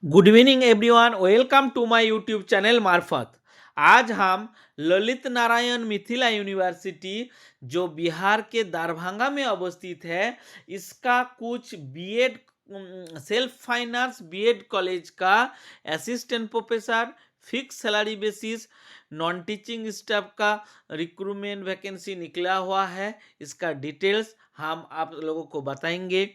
Good evening everyone, welcome to my YouTube channel मार्फत। आज हम ललित नारायण मिथिला यूनिवर्सिटी जो बिहार के दरभंगा में अवस्थित है, इसका कुछ BEd self finance BEd college का assistant professor fix salary basis non teaching staff का रिक्रूटमेंट वैकेंसी निकला हुआ है। इसका डिटेल्स हम आप लोगों को बताएंगे।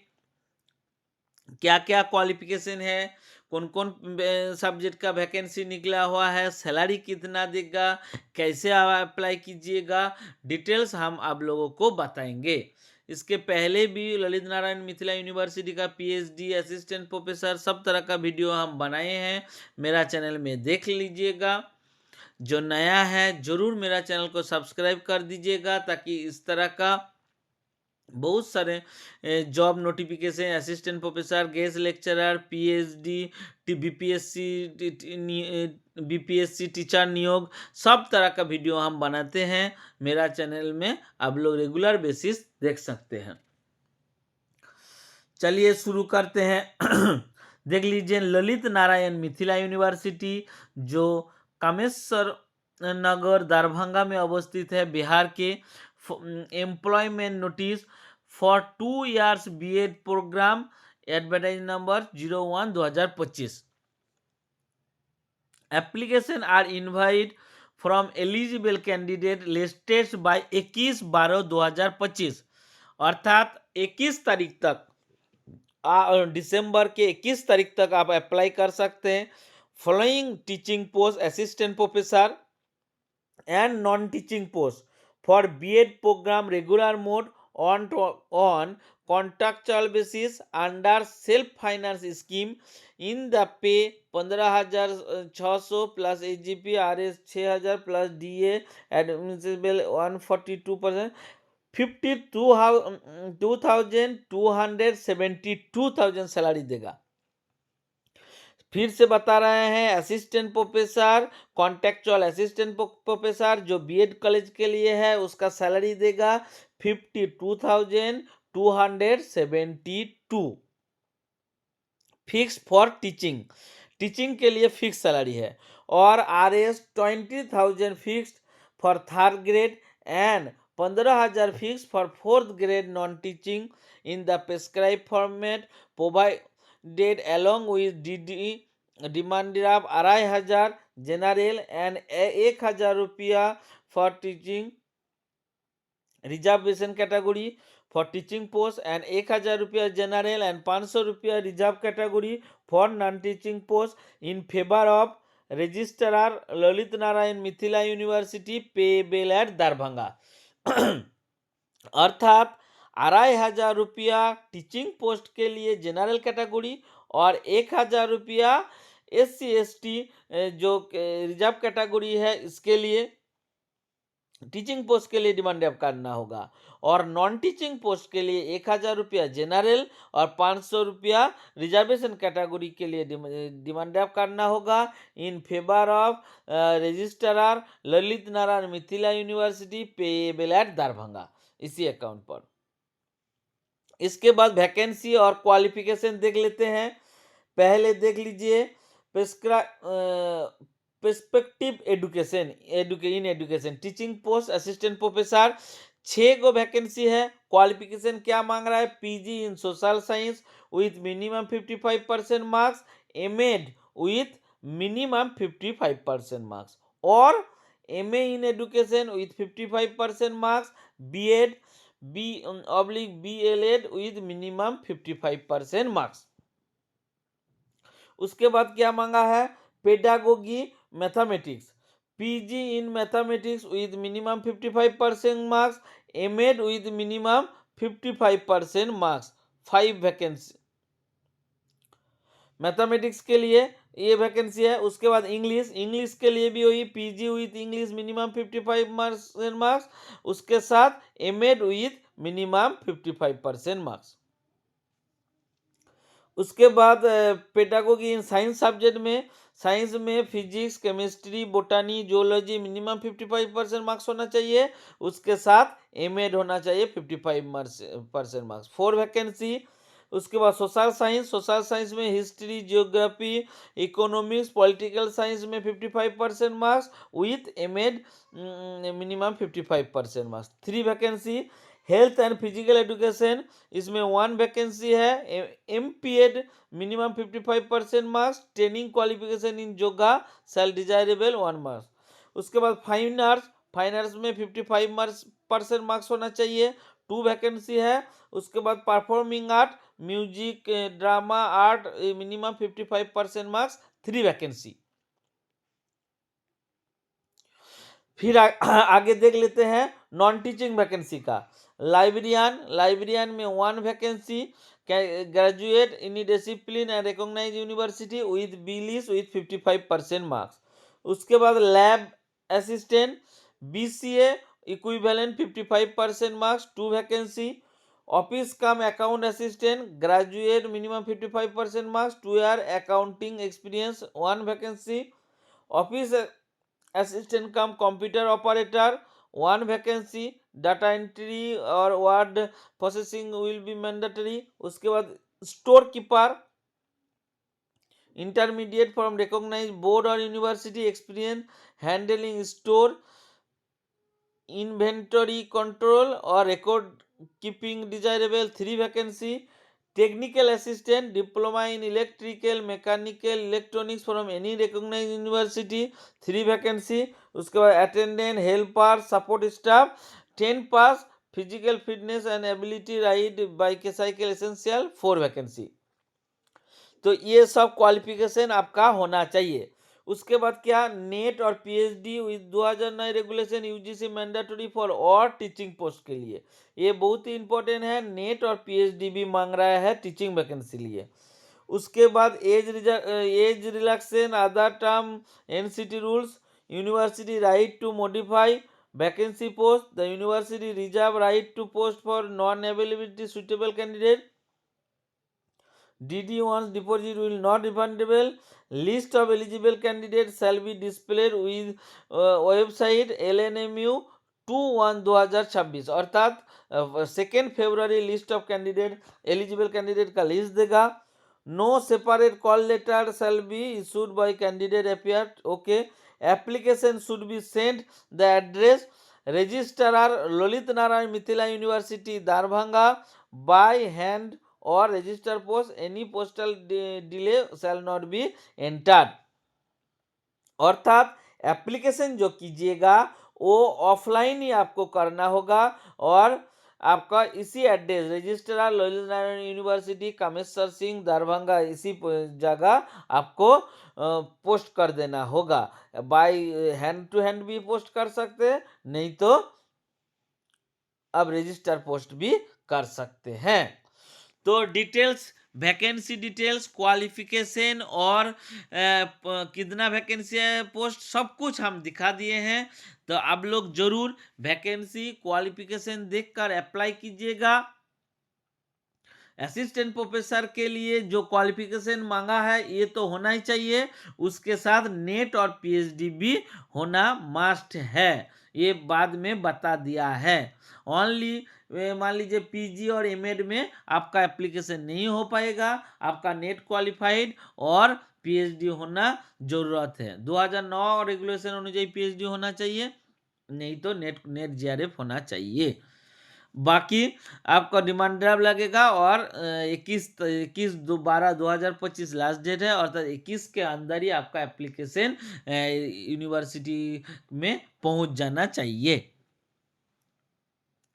क्या क्या क्वालिफिकेशन है, कौन कौन सब्जेक्ट का वैकेंसी निकला हुआ है, सैलरी कितना देगा, कैसे आप अप्लाई कीजिएगा, डिटेल्स हम आप लोगों को बताएंगे। इसके पहले भी ललित नारायण मिथिला यूनिवर्सिटी का पीएचडी असिस्टेंट प्रोफेसर सब तरह का वीडियो हम बनाए हैं, मेरा चैनल में देख लीजिएगा। जो नया है जरूर मेरा चैनल को सब्सक्राइब कर दीजिएगा, ताकि इस तरह का बहुत सारे job notification, assistant professor, guest lecturer, PhD, BPSC teacher नियोग, सब तरह का वीडियो हम बनाते हैं। मेरा चैनल में आप लोग रेगुलर बेसिस देख सकते हैं। चलिए शुरू करते हैं। देख लीजिए, ललित नारायण मिथिला यूनिवर्सिटी जो कामेश्वर नगर दरभंगा में अवस्थित है, बिहार के। Employment notice for 2 years BEd programme, advertise number 01/2025। Application are invite from eligible candidate listed by 21/12/2025, अर्थात 21 तारीख तक, दिसंबर के 21 तारीख तक आप अप्लाई कर सकते हैं। Following teaching post assistant professor and non teaching post for BEd programme regular mode on contractual basis under self finance scheme in the pay 15,600 plus AGP RS 6,000 plus DA admissible 142%, 52,272,000 salary देगा। फिर से बता रहे हैं, assistant professor, contractual assistant professor जो BEd college के लिए है, उसका सैलरी देगा 52,272। फिक्स फॉर टीचिंग, टीचिंग के लिए फिक्स सैलरी है। और RS 20,000 fix for third grade and 15,000 fix for fourth grade non teaching in the prescribe format provided along with demand draft 2,500 general and 1,000 रुपया for teaching reservation category for teaching post and 1,000 रुपया general and 500 रुपया reserve category for non teaching post in favour of registrar Lalit Narayan Mithila university payable at Darbhanga. अर्थात 2,500 रुपया teaching post के लिए general category और 1,000 रुपया SC/ST जो रिजर्व कैटेगरी है, इसके लिए टीचिंग पोस्ट के लिए डिमांड ड्राफ्ट करना होगा। और नॉन टीचिंग पोस्ट के लिए 1,000 रुपया जनरल और 500 रुपया रिजर्वेशन कैटेगरी के लिए डिमांड ड्राफ्ट करना होगा in favour of registrar Lalit Narayan Mithila university payable at Darbhanga, इसी अकाउंट पर। इसके बाद वैकेंसी और क्वालिफिकेशन देख लेते हैं। पहले देख लीजिए, perspective education in education teaching post assistant professor 6 गो वैकेंसी है। क्वालिफिकेशन क्या मांग रहा है? PG in social science with minimum 55% marks, MEd with minimum 55% marks, और MA in education with 55% marks, BEd BLED with minimum 55% marks. उसके बाद क्या मांगा है? Pedagogy mathematics, PG in mathematics with minimum 55% marks, MEd with minimum 55% marks, 5 vacancy mathematics के लिए ये vacancy है। उसके बाद इंग्लिश के लिए भी वही, PG with English minimum 55% marks, उसके साथ एमएड विथ मिनिमम 55% मार्क्स। उसके बाद पेडागोगी इन साइंस सब्जेक्ट में, साइंस में physics, chemistry, बोटानी, geology minimum 55% marks होना चाहिए, उसके साथ एमएड होना चाहिए 55% मार्क्स, 4 वैकेंसी। उसके बाद सोशल साइंस में history, geography, economics, political science में 55% marks with MEd minimum 55% marks. 3 vacancy. Health and physical education, इसमें 1 वैकेंसी है। MPEd minimum 55% marks. Training qualification in yoga सेल डिजायरेबल 1 मार्क्स। उसके बाद फाइन आर्ट्स में 55% मार्क्स होना चाहिए, 2 वैकेंसी है। उसके बाद performing art, music, drama, art, minimum 55% marks, 3 vacancy. फिर आगे देख लेते हैं नॉन टीचिंग वैकेंसी का। लाइब्रेरियन में 1 vacancy. Graduate in discipline and recognise university with BLIS with 55% marks. उसके बाद lab assistant, BCA equivalent 55% marks, 2 vacancy. Office cum account assistant, graduate minimum 55% marks, 2 year accounting experience, 1 vacancy. Office assistant cum computer operator, 1 vacancy. Data entry और word processing will be mandatory. उसके बाद store keeper, intermediate from recognise board और university, experience handling store, inventory control और record keeping desirable, 3 vacancy. Technical assistant, diploma in electrical, mechanical, electronics from any recognise university, 3 vacancy. उसके बाद attendant, helper, support staff, 10 pass, physical fitness and ability, ride bike cycle essential, 4 vacancy. तो ये सब qualification आपका होना चाहिए। उसके बाद क्या, नेट और PhD with 2009 regulation UGC mandatory for और टीचिंग पोस्ट के लिए, ये बहुत ही इंपॉर्टेंट है। नेट और पीएचडी भी मांग रहा है टीचिंग वैकेंसी लिए। उसके बाद age relaxation, other term NCT rules, university right to modify vacancy post, the university reserve right to post for non availability suitable candidate, DD once deposit will not refundable. List of eligible candidates shall be displayed with website LNMU 2/1/2026, अर्थात 2 फरवरी list of candidate, eligible candidate का list देगा। No separate call letter shall be issued by candidate appear, okay. Application should be sent the address registrar Lalit Narayan Mithila university Darbhanga by hand और register post, any postal delay shall not be entered. अर्थात application जो कीजिएगा वो offline ही आपको करना होगा और आपका इसी address registrar Lalit Narayan university Kameshwar Singh Darbhanga, इसी जगह आपको पोस्ट कर देना होगा। बाय हैंड टू हैंड भी पोस्ट कर सकते हैं, नहीं तो अब रजिस्टर पोस्ट भी कर सकते हैं। तो डिटेल्स, वैकेंसी डिटेल्स, क्वालिफिकेशन और कितना वैकेंसी है, पोस्ट, सब कुछ हम दिखा दिए हैं। तो आप लोग जरूर वैकेंसी क्वालिफिकेशन देखकर अप्लाई कीजिएगा। असिस्टेंट प्रोफेसर के लिए जो क्वालिफिकेशन मांगा है ये तो होना ही चाहिए, उसके साथ नेट और पीएचडी भी होना मस्ट है, ये बाद में बता दिया है। ओनली मान लीजिए पीजी और एमएड में आपका एप्लीकेशन नहीं हो पाएगा, आपका नेट क्वालिफाइड और पीएचडी होना जरूरत है। 2009 रेगुलेशन अनुसार पीएचडी होना चाहिए, नहीं तो नेट जीआरएफ होना चाहिए। बाकी आपका डिमांड ड्राफ्ट लगेगा और 21/12/2025 लास्ट डेट है, अर्थात 21 के अंदर ही आपका एप्लीकेशन यूनिवर्सिटी में पहुंच जाना चाहिए।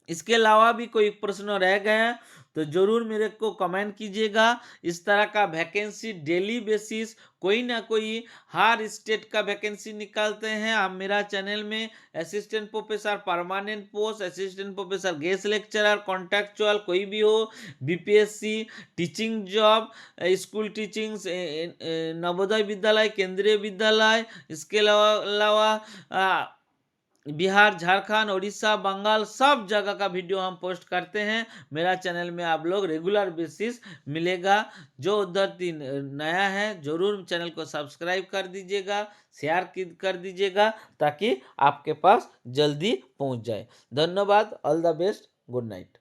इसके अलावा भी कोई प्रश्न रह गए तो जरूर मेरे को कमेंट कीजिएगा। इस तरह का वैकेंसी डेली बेसिस कोई ना कोई हर स्टेट का वैकेंसी निकालते हैं हम मेरा चैनल में। Assistant professor permanent post, assistant professor guest lecturer, contractual कोई भी हो, BPSC, teaching job, school teaching, Navodaya Vidyalaya, केंद्रीय विद्यालय, इसके अलावा बिहार, झारखंड, उड़ीसा, बंगाल, सब जगह का वीडियो हम पोस्ट करते हैं। मेरा चैनल में आप लोग रेगुलर बेसिस मिलेगा। जो उधर नया है जरूर चैनल को सब्सक्राइब कर दीजिएगा, शेयर कर दीजिएगा ताकि आपके पास जल्दी पहुंच जाए। धन्यवाद, all the best, good night.